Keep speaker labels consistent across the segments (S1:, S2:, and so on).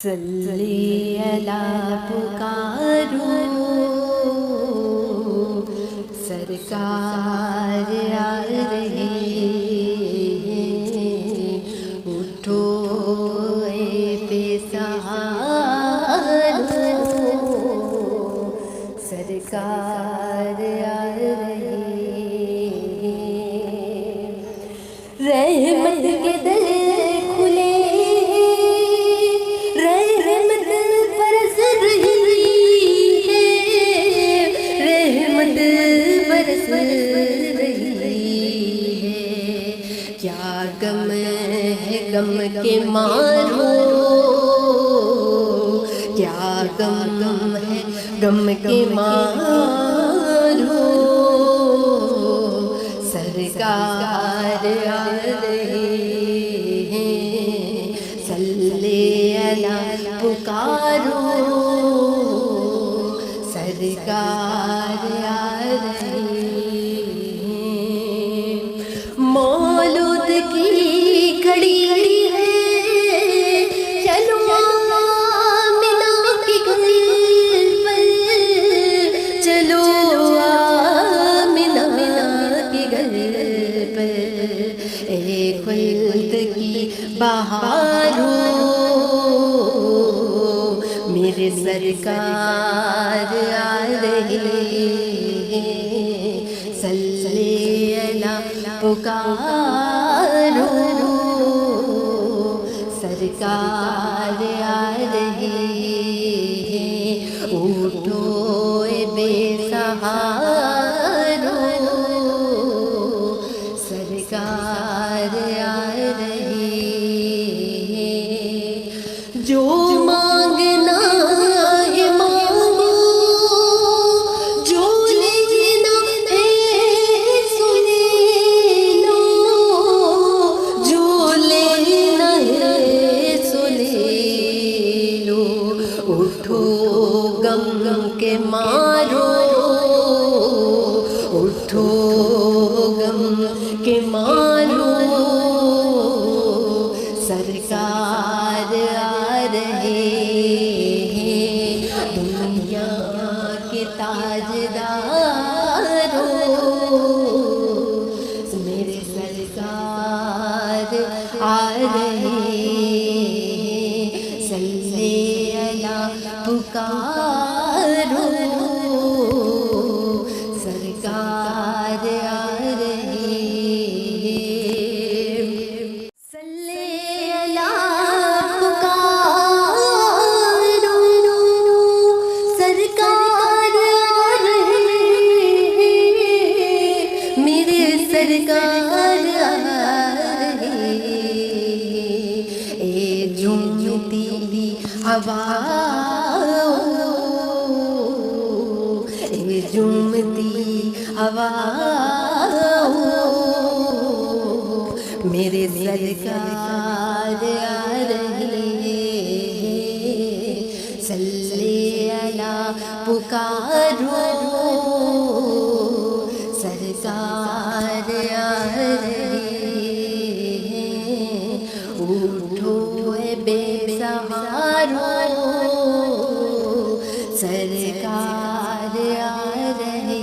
S1: सल्ली अला पुकारो सरकार आ रहे उठो ए बेसहारो सरकार आ रहे रहमत के दर खुले क्या गम है गम के मारो क्या गम है गम के मारो सरकार आ रहे हैं सल्ले अला पुकारो सरकार आ रहे मौलूद की घड़ी है चलो आमिना की गली पर चलो आमिना की गली पर ए खुल्द की बहारो मेरे सरकार आ रहे सल्ले अला पुकारो सरकार आ रहे उठो ए बेसहारो सरकार आ रहे जो मांगना है मांगो जो लेना है सुने लो जो लेना है सुने लो उठो गम के मारो उठो गम के मारो सरकार आ रहे दुनिया के ताजदारों मेरे सरकार आ रहे सल्ले अला पुकारो सरकार आ रहे सल्ले अला पुकारो सरकार आ रहे मेरे सरकार आ रहे ए झूमती हवा ए झूमती हवा मेरे सरकार आ रहे सल्ले अला पुकारो सरकार आ रहे उठो ए बेसहारो सरकार आ रहे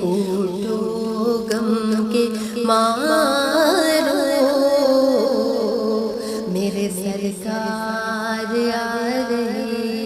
S1: उठो गम के मारो मेरे सरकार आ रहे।